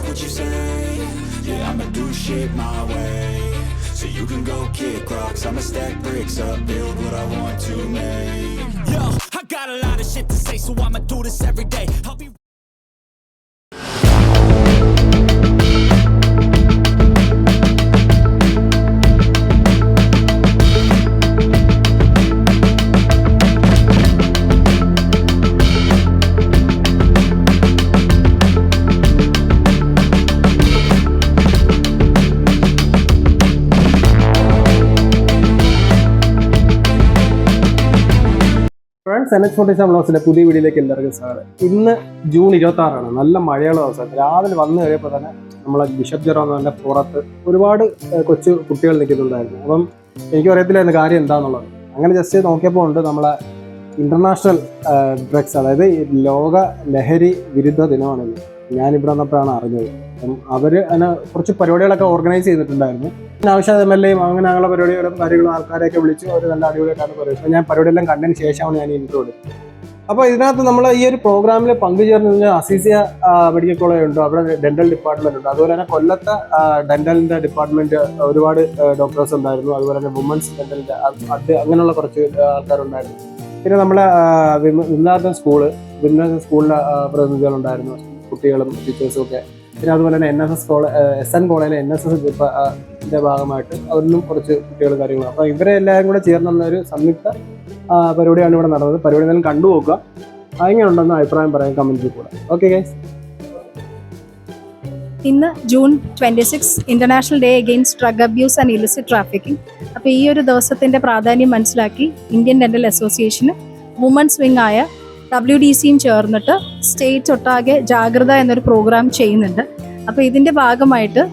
what you say. Yeah, I'ma do shit my way. So you can go kick rocks, I'ma stack bricks up, build what I want to make. Yo, I got a lot of shit to say, so I'ma do this every day. I'll be friends, NH47 വ്ളോഗ്സിന്റെ പുതിയ വീഡിയോയിലേക്ക് എല്ലാവർക്കും സ്വാഗതം. ഇന്ന് June 26 നല്ല മഴയുള്ള ദിവസം. രാവിലെ വന്നു കഴിയപ്പോൾ തന്നെ നമ്മളെ ബിഷപ്പ് ജെറോമിന്റെ പുറത്ത് ഒരുപാട് കൊച്ചു കുട്ടികൾ നിൽക്കുന്നുണ്ടായിരുന്നു. അപ്പം എനിക്ക് അറിയത്തില്ലായിരുന്നു കാര്യം എന്താണെന്നുള്ളത്. അങ്ങനെ ജസ്റ്റ് നോക്കിയപ്പോൾ ഉണ്ട് നമ്മളെ ഇന്റർനാഷണൽ ഡ്രഗ്സ്, അതായത് ലോക ലഹരി വിരുദ്ധ ദിനമാണിത്. ഞാനിവിടെ വന്നപ്പോഴാണ് അറിഞ്ഞത്. അപ്പം അവർ അതിനെ കുറച്ച് പരിപാടികളൊക്കെ ഓർഗനൈസ് ചെയ്തിട്ടുണ്ടായിരുന്നു. ആവശ്യം MLA അങ്ങനെ അങ്ങനെയുള്ള പരിപാടികളും കാര്യങ്ങളും ആൾക്കാരെയൊക്കെ വിളിച്ച് ഒരു നല്ല അടിപൊളിയായിട്ടാണ് പറയുന്നത്. അപ്പോൾ ഞാൻ പരിപാടിയെല്ലാം കണ്ടതിന് ശേഷമാണ് ഞാൻ ഇൻട്രോ എടുത്തത്. അപ്പോൾ ഇതിനകത്ത് നമ്മൾ ഈ ഒരു പ്രോഗ്രാമിൽ പങ്കുചേർന്ന് കഴിഞ്ഞാൽ അസീസിയ മെഡിക്കൽ കോളേജ് ഉണ്ട്, അവിടെ ഡെന്റൽ ഡിപ്പാർട്ട്മെന്റ് ഉണ്ട്. അതുപോലെ തന്നെ കൊല്ലത്തെ ഡെന്റലിന്റെ ഡിപ്പാർട്ട്മെന്റ് ഒരുപാട് ഡോക്ടേഴ്സ് ഉണ്ടായിരുന്നു. അതുപോലെ തന്നെ വുമൻസ് ഡെന്റലിന്റെ അങ്ങനെയുള്ള കുറച്ച് ആൾക്കാരുണ്ടായിരുന്നു. പിന്നെ നമ്മളെ വിദ്യാർത്ഥി സ്കൂളിലെ പ്രതിനിധികളുണ്ടായിരുന്നു, കുട്ടികളും ടീച്ചേഴ്സും ഒക്കെ. പിന്നെ അതുപോലെ തന്നെ SN കോളേജിലെ NSS ഭാഗമായിട്ട് അവരിലും കുറച്ച് കുട്ടികൾ കാര്യങ്ങളും. അപ്പോൾ ഇവരെ എല്ലാവരും കൂടെ ചേർന്നുള്ള ഒരു സംയുക്ത പരിപാടിയാണ് ഇവിടെ നടന്നത്. പരിപാടി എന്തായാലും കണ്ടുപോക്കുക, എങ്ങനെയുണ്ടെന്ന് അഭിപ്രായം പറയാൻ കമന്റിൽ കൂടെ. ഓക്കെ ഗൈസ്, ഇന്ന് June 26 international day against drug abuse and illicit trafficking. അപ്പോൾ ഈ ഒരു ദിവസത്തിന്റെ പ്രാധാന്യം മനസ്സിലാക്കി ഇന്ത്യൻ ഡെന്റൽ അസോസിയേഷന് വുമൻസ് വിങ് ആയ WDCയും ചേർന്നിട്ട് സ്റ്റേറ്റ് ഒട്ടാകെ ജാഗ്രത എന്നൊരു പ്രോഗ്രാം ചെയ്യുന്നുണ്ട്. അപ്പോൾ ഇതിൻ്റെ ഭാഗമായിട്ട്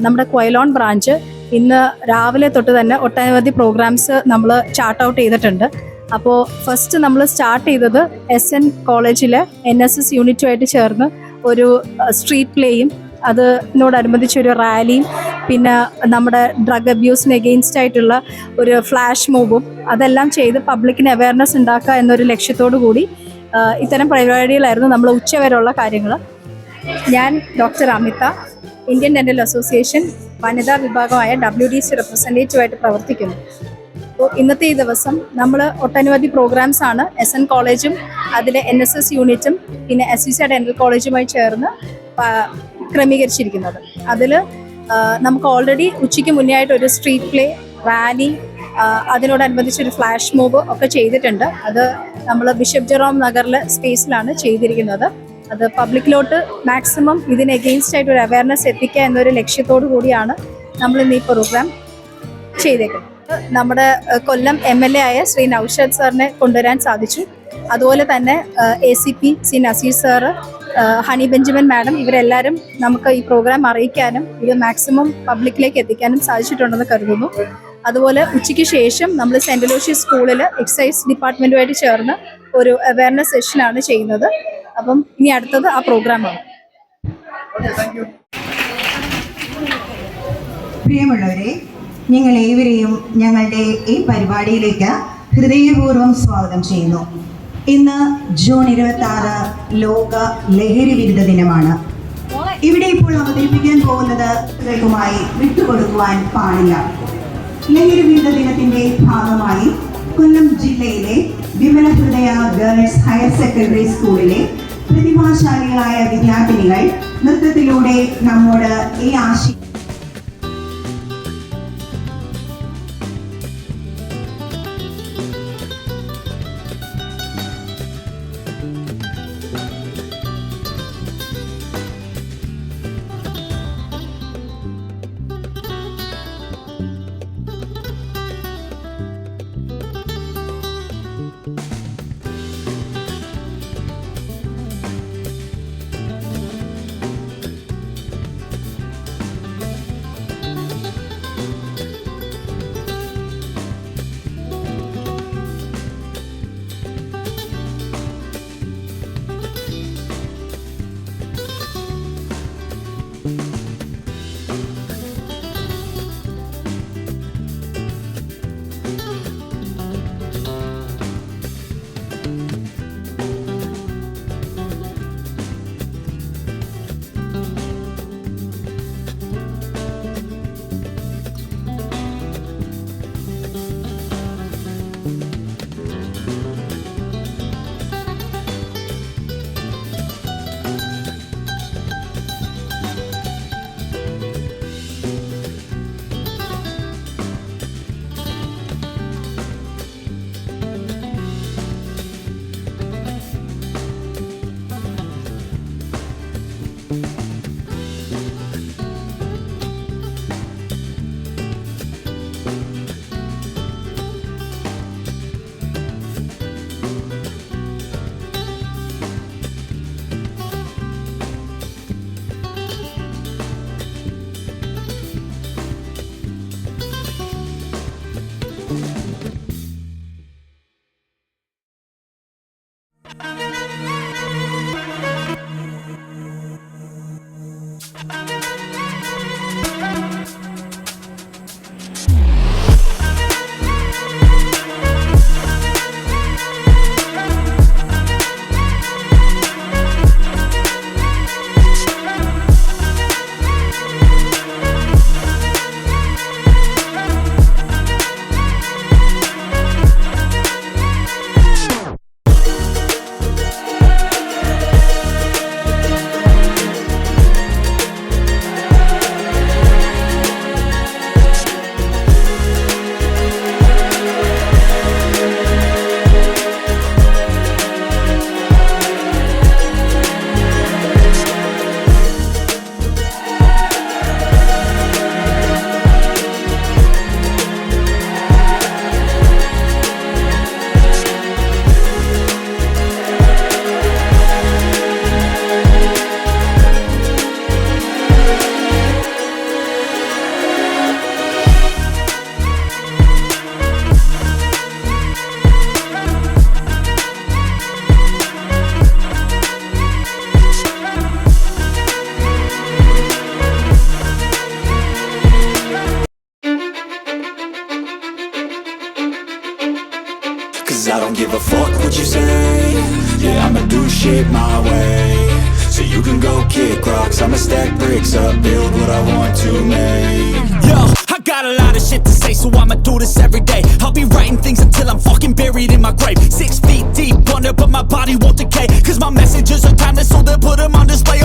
നമ്മുടെ ക്വയലോൺ ബ്രാഞ്ച് ഇന്ന് രാവിലെ തൊട്ട് തന്നെ ഒട്ടനവധി പ്രോഗ്രാംസ് നമ്മൾ ചാർട്ട് ഔട്ട് ചെയ്തിട്ടുണ്ട്. അപ്പോൾ ഫസ്റ്റ് നമ്മൾ സ്റ്റാർട്ട് ചെയ്തത് SN കോളേജിലെ NSS യൂണിറ്റുമായിട്ട് ചേർന്ന് ഒരു സ്ട്രീറ്റ് പ്ലേയും അതിനോടനുബന്ധിച്ചൊരു റാലിയും പിന്നെ നമ്മുടെ ഡ്രഗ് അബ്യൂസിന് എഗെയിൻസ്റ്റ് ആയിട്ടുള്ള ഒരു ഫ്ലാഷ് മൂവും അതെല്ലാം ചെയ്ത് പബ്ലിക്കിന് അവയർനെസ് ഉണ്ടാക്കുക എന്നൊരു ലക്ഷ്യത്തോടു കൂടി ഇത്തരം പരിപാടികളായിരുന്നു നമ്മൾ ഉച്ചവരെയുള്ള കാര്യങ്ങൾ. ഞാൻ ഡോക്ടർ അമിത, ഇന്ത്യൻ ഡെന്റൽ അസോസിയേഷൻ വനിതാ വിഭാഗമായ WDC റെപ്രസെൻറ്റേറ്റീവായിട്ട് പ്രവർത്തിക്കുന്നു. അപ്പോൾ ഇന്നത്തെ ഈ ദിവസം നമ്മൾ ഒട്ടനവധി പ്രോഗ്രാംസ് ആണ് SN കോളേജും അതിലെ NSS യൂണിറ്റും പിന്നെ അസീസിയ ഡെന്റൽ കോളേജുമായി ചേർന്ന് ക്രമീകരിച്ചിരിക്കുന്നത്. അതിൽ നമുക്ക് ഓൾറെഡി ഉച്ചയ്ക്ക് മുന്നേ ആയിട്ട് ഒരു സ്ട്രീറ്റ് പ്ലേ, റാലി, അതിനോടനുബന്ധിച്ചൊരു ഫ്ലാഷ് മൂവ് ഒക്കെ ചെയ്തിട്ടുണ്ട്. അത് നമ്മൾ ബിഷപ്പ് ജെറോം നഗറിലെ സ്പേസിലാണ് ചെയ്തിരിക്കുന്നത്. അത് പബ്ലിക്കിലോട്ട് മാക്സിമം ഇതിന് എഗെയിൻസ്റ്റ് ആയിട്ട് ഒരു അവയർനെസ് എത്തിക്കുക എന്നൊരു ലക്ഷ്യത്തോടു കൂടിയാണ് നമ്മൾ ഇന്ന് ഈ പ്രോഗ്രാം ചെയ്തേക്കുന്നത്. നമ്മുടെ കൊല്ലം MLA ആയ ശ്രീ നൗഷാദ് സാറിനെ കൊണ്ടുവരാൻ സാധിച്ചു. അതുപോലെ തന്നെ ACP Shri Nazeer sir, Honey Benjamin madam, ഇവരെല്ലാവരും നമുക്ക് ഈ പ്രോഗ്രാം അറിയിക്കാനും ഇത് മാക്സിമം പബ്ലിക്കിലേക്ക് എത്തിക്കാനും സാധിച്ചിട്ടുണ്ടെന്ന് കരുതുന്നു. അതുപോലെ ഉച്ചയ്ക്ക് ശേഷം നമ്മൾ സെന്റ് ലൂഷ്യസ് സ്കൂളിൽ എക്സൈസ് ഡിപ്പാർട്ട്മെന്റുമായിട്ട് ചേർന്ന് ഒരു അവയർനെസ് സെഷനാണ് ചെയ്യുന്നത്. അപ്പം ഇനി അടുത്തത് ആ പ്രോഗ്രാമാണ്. പ്രിയമുള്ളവരെ, നിങ്ങൾ ഏവരെയും ഞങ്ങളുടെ ഈ പരിപാടിയിലേക്ക് ഹൃദയപൂർവ്വം സ്വാഗതം ചെയ്യുന്നു. ഇന്ന് ജൂൺ 26 ലോക ലഹരി വിരുദ്ധ ദിനമാണ്. ഇവിടെ ഇപ്പോൾ അവതരിപ്പിക്കാൻ പോകുന്നത് മായി വിട്ടുകൊടുക്കുവാൻ പാടില്ല. ലഹരി വിരുദ്ധ ദിനത്തിന്റെ ഭാഗമായി കൊല്ലം ജില്ലയിലെ വിമല ഹൃദയ ഗേൾസ് ഹയർ സെക്കൻഡറി സ്കൂളിലെ പ്രതിഭാശാലികളായ വിദ്യാർത്ഥിനികൾ നൃത്തത്തിലൂടെ നമ്മോട് ഈ ആശയം Cause I don't give a fuck what you say. Yeah, I'ma do shit my way. So you can go kick rocks, I'ma stack bricks up, build what I want to make. Yo, I got a lot of shit to say, so I'ma do this every day. I'll be writing things until I'm fucking buried in my grave. 6 feet deep under, but my body won't decay. Cause my messages are timeless, so they'll put them on display.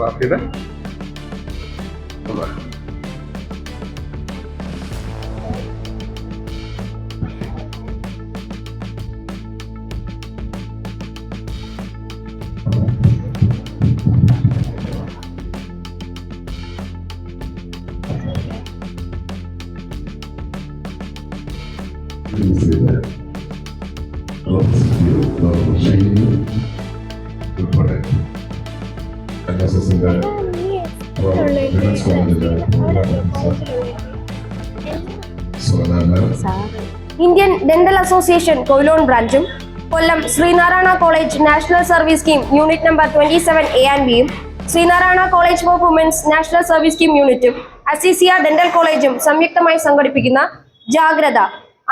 റാഫിയുടെ ഉൾപ്പെടെ NSSന്റെ Indian dental association Quilon ബ്രാഞ്ചും Kollam Sreenarayana college national service scheme unit number 27 A and Bയും Sreenarayana college for women's national service scheme യൂണിറ്റും Azeezia dental കോളേജും സംയുക്തമായി സംഘടിപ്പിക്കുന്ന ജാഗ്രത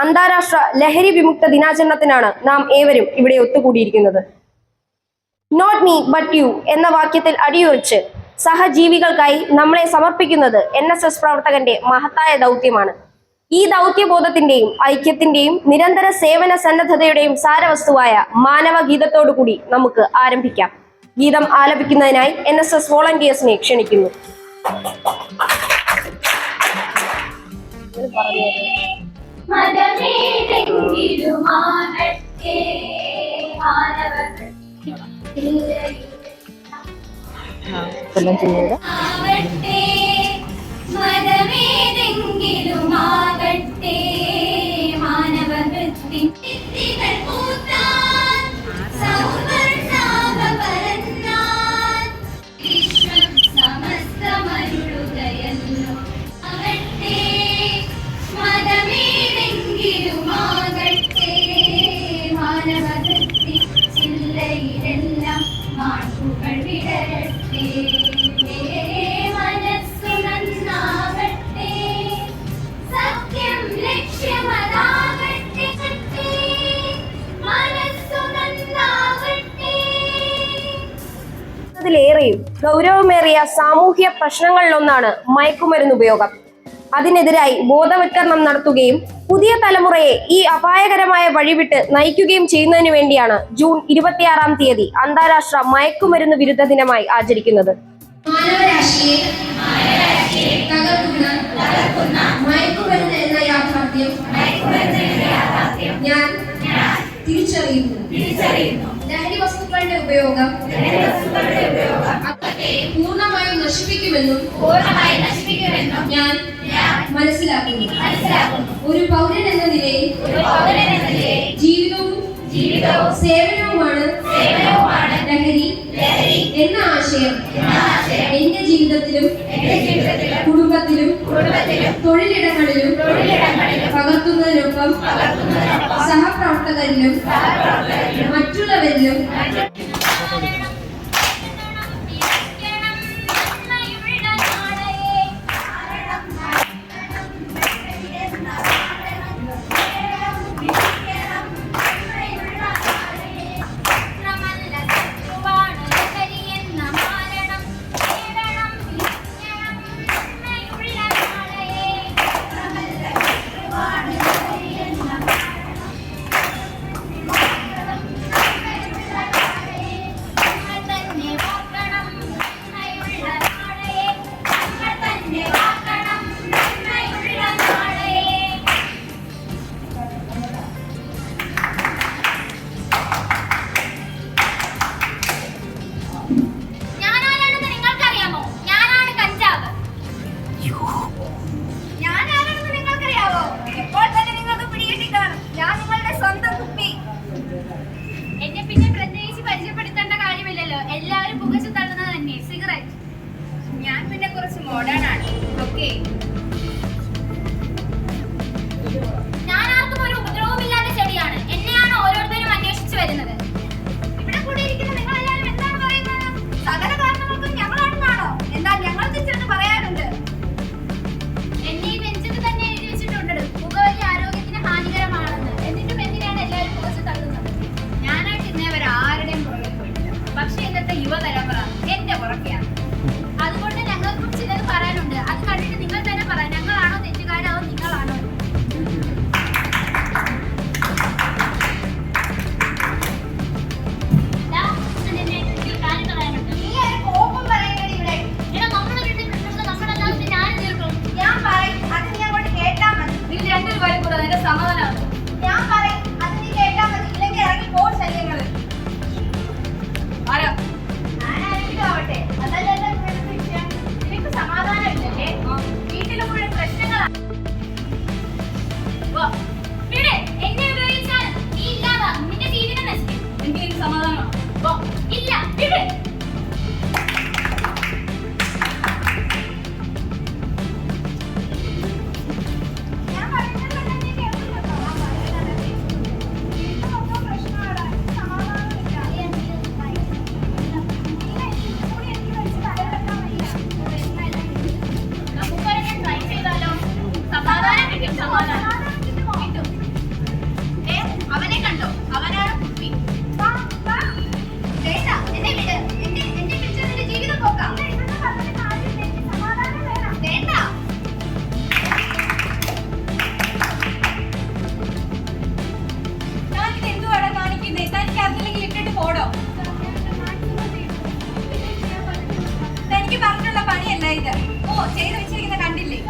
അന്താരാഷ്ട്ര ലഹരി വിമുക്ത ദിനാചരണത്തിനാണ് നാം ഏവരും ഇവിടെ ഒത്തുകൂടിയിരിക്കുന്നത്. നോട്ട് മീ ബട്ട് യു എന്ന വാക്യത്തിൽ അടിയുറച്ച് സഹജീവികൾക്കായി നമ്മളെ സമർപ്പിക്കുന്നത് NSS പ്രവർത്തകന്റെ മഹത്തായ ദൗത്യമാണ്. ഈ ദൗത്യബോധത്തിന്റെയും ഐക്യത്തിന്റെയും നിരന്തര സേവന സന്നദ്ധതയുടെയും സാരവസ്തുവായ മാനവ ഗീതത്തോടു കൂടി നമുക്ക് ആരംഭിക്കാം. ഗീതം ആലപിക്കുന്നതിനായി NSS വോളണ്ടിയേഴ്സിനെ ക്ഷണിക്കുന്നു. ിലെല്ലാം മാറ്റുകൾ വിടരട്ടെ ഗൗരവമേറിയ സാമൂഹ്യ പ്രശ്നങ്ങളിലൊന്നാണ് മയക്കുമരുന്ന് ഉപയോഗം. അതിനെതിരായി ബോധവൽക്കരണം നടത്തുകയും പുതിയ തലമുറയെ ഈ അപായകരമായ വഴിവിട്ട് നയിക്കുകയും ചെയ്യുന്നതിനു വേണ്ടിയാണ് ജൂൺ 26-ാം തീയതി അന്താരാഷ്ട്ര മയക്കുമരുന്ന് വിരുദ്ധ ദിനമായി ആചരിക്കുന്നത്. മാനവരാശിയെ തകർക്കുന്ന മയക്കുമരുന്ന് എന്ന യാഥാർത്ഥ്യം ഞാൻ തിരിച്ചറിയുന്നു. ലഹരി വസ്തുക്കളുടെ ഉപയോഗം പൂർണ്ണമായും നശിപ്പിക്കുമെന്നും ഞാൻ മനസ്സിലാക്കുന്നു. ഒരു പൗരൻ എന്ന നിലയിൽ ജീവിതവും സേവനവുമാണ് ലഹരി എന്ന ആശയം എന്റെ ജീവിതത്തിലും കുടുംബത്തിലും തൊഴിലിടങ്ങളിലും പകർത്തുന്നതിനൊപ്പം സഹപ്രവർത്തകരിലും മറ്റുള്ളവരിലും എല്ലാവരും പുകച്ചു തള്ളുന്നത് തന്നെ സിഗരറ്റ്. ഞാൻ പിന്നെ കുറച്ച് മോഡേൺ ആണ്. ഓക്കെ, ഞാൻ ആർക്കും ഒരു ഉപദ്രവമില്ലാത്ത ചെടിയാണ്. എന്നെയാണ് ഓരോരുത്തരും അന്വേഷിച്ചു വരുന്നത്. ഇവിടെ കൂടിയിരിക്കുന്ന നിങ്ങൾ എല്ലാവരും എന്താണ് പറയുന്നത്? സകല കാരണങ്ങൾക്കും ഞങ്ങളാണെന്നാണോ? എന്നാൽ ഞങ്ങൾക്ക് ചെന്ന് പറയാനുണ്ട്. എന്നെ ഈ ബെഞ്ചിൽ തന്നെ എഴുതി വെച്ചിട്ടുണ്ട് പുകവലി ആരോഗ്യത്തിന് ഹാനികരമാണെന്ന്. എന്നിട്ടും എന്തിനാണ് എല്ലാവരും പുകച്ചു തള്ളുന്നത്? ഞാനായിട്ട് ഇന്നേവർ ആരുടെയും പുറകെ പോയിട്ടില്ല. പക്ഷെ ഇന്നത്തെ യുവതലമുറ എന്റെ പുറകെയാണ്. അതുകൊണ്ട് ഞങ്ങൾക്കും ചിലത് പറയാനുണ്ട്. അത് കണ്ടിട്ട് നിങ്ങൾ തന്നെ പറയാം, ഞങ്ങളാണോ തെറ്റുകാരോ നിങ്ങളാണോ? സമാധാനമാണ്. ഞാൻ പറയും അത് നീ കേട്ടാ മതി, ഇല്ലെങ്കിൽ ഇറങ്ങി പോ. ശല്യങ്ങള് ആരാരെങ്കിലും ആവട്ടെ, അതല്ല വിഷയം. നിനക്ക് സമാധാനം ഇല്ലല്ലേ? വീട്ടിൽ മുഴുവൻ പ്രശ്നങ്ങളാണ്. എന്നെ ഉപയോഗിച്ചാൽ നീ ഇല്ലാതാ, നിന്റെ ജീവിതം നശിക്കും. എനിക്ക് സമാധാനമാണ്. ഇല്ല, വിട്. അവനെ കണ്ടോ? അവനാണ് കുപ്പി. എന്നെ വിട്. എന്റെ പിടിച്ച ജീവിതം പോക്കാം. വേണ്ട. ഞാനിത് എന്തുവാടാ കാണിക്കുന്നേ? തനിക്ക് അറിഞ്ഞില്ലെങ്കിൽ ഇട്ടിട്ട് പോടോ. തനിക്ക് പറഞ്ഞിട്ടുള്ള പണിയല്ല ഇത്. ഓ, ചെയ്ത് വെച്ചിരിക്കുന്ന കണ്ടില്ലേ?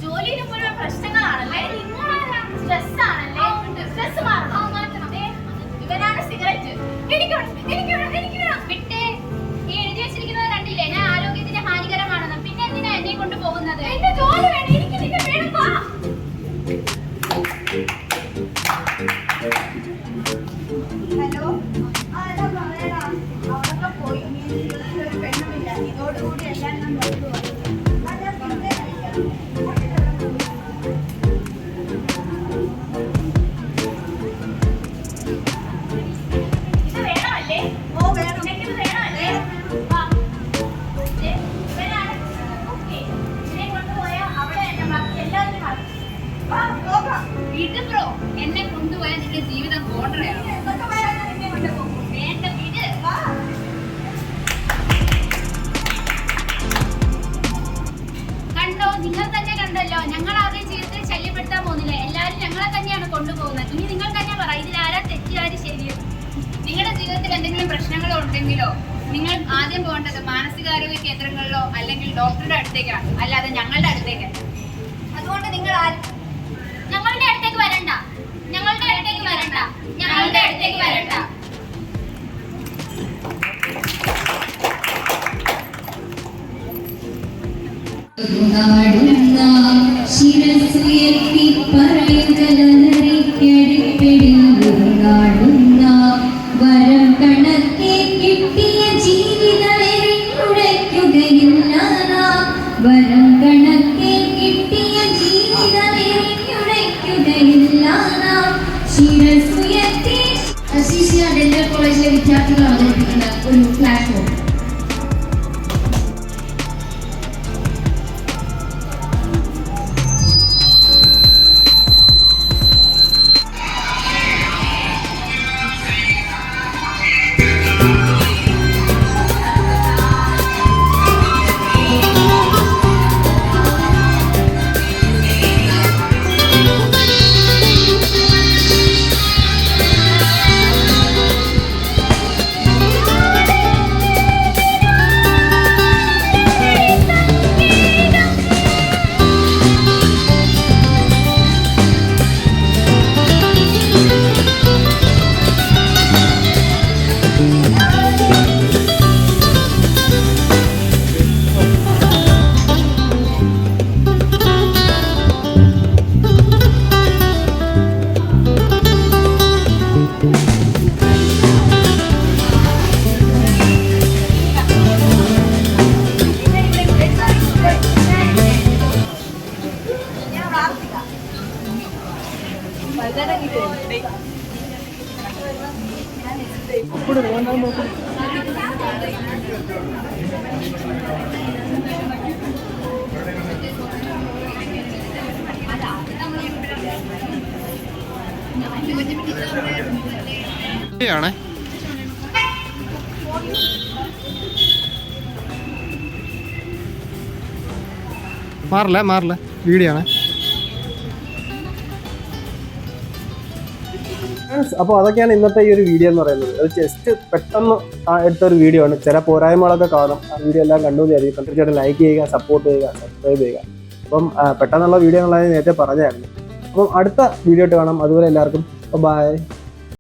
ജോലിയിൽ മുഴുവൻ പ്രശ്നങ്ങളാണല്ലേ? സ്ട്രെസ് ആണല്ലേ? സ്ട്രെസ് മാറണം. ഇവനാണ് സിഗരറ്റ്. വിട്ടേ. ഈ എഴുതി വെച്ചിരിക്കുന്നത് കണ്ടില്ലേ? ഞാൻ ആരോഗ്യത്തിന് ഹാനികരമാണെന്ന്. പിന്നെ എന്തിനാ എന്നെ കൊണ്ട് പോകുന്നത്? എന്റെ ജോലി വേണം. എനിക്ക് നിന്നെ വേണം. ഹലോ, അവളൊക്കെ പോയി. ഒരു പെണ്ണുമില്ല. ഇതോടുകൂടി എല്ലാം ഞാൻ നോക്കുക. എന്തെങ്കിലും പ്രശ്നങ്ങളോ ഉണ്ടെങ്കിലോ നിങ്ങൾ ആദ്യം പോകേണ്ടത് മാനസികാരോഗ്യ കേന്ദ്രങ്ങളിലോ അല്ലെങ്കിൽ ഡോക്ടറുടെ അടുത്തേക്കാണ്, അല്ലാതെ ഞങ്ങളുടെ അടുത്തേക്കല്ല. അതുകൊണ്ട് നിങ്ങൾ ഞങ്ങളുടെ അടുത്തേക്ക് വരണ്ട, ഞങ്ങളുടെ അടുത്തേക്ക് വരണ്ട, ഞങ്ങളുടെ അടുത്തേക്ക് വരണ്ട. ശിരസുയർത്തി വരം കണക്കെ കിട്ടിയ ജീവിതമെറിഞ്ഞുടയ്ക്കുകയില്ല, വരം കണക്കെ കിട്ടിയ ജീവിതമെറിഞ്ഞുടയ്ക്കുകയില്ല. ശിരസുയർത്തി CCR ഡെന്റൽ കോളേജിലെ വിദ്യാർത്ഥികൾ അവതരിപ്പിക്കുന്ന ഒരു പ്ലാറ്റ്ഫോം. ആണേ മാറില്ല വീഡിയോ ആണ്. അപ്പോൾ അതൊക്കെയാണ് ഇന്നത്തെ ഈ ഒരു വീഡിയോ എന്ന് പറയുന്നത്. അത് ജസ്റ്റ് പെട്ടെന്ന് എടുത്തൊരു വീഡിയോ ആണ്. ചില പോരായ്മകളൊക്കെ കാണും. ആ വീഡിയോ എല്ലാം കണ്ടു വിചാരിക്കും. തീർച്ചയായിട്ടും ലൈക്ക് ചെയ്യുക, സപ്പോർട്ട് ചെയ്യുക, സബ്സ്ക്രൈബ് ചെയ്യുക. അപ്പം പെട്ടെന്നുള്ള വീഡിയോ എന്നുള്ളത് നേരത്തെ പറഞ്ഞായിരുന്നു. അപ്പം അടുത്ത വീഡിയോ ആയിട്ട് കാണാം. അതുപോലെ എല്ലാവർക്കും ബൈ.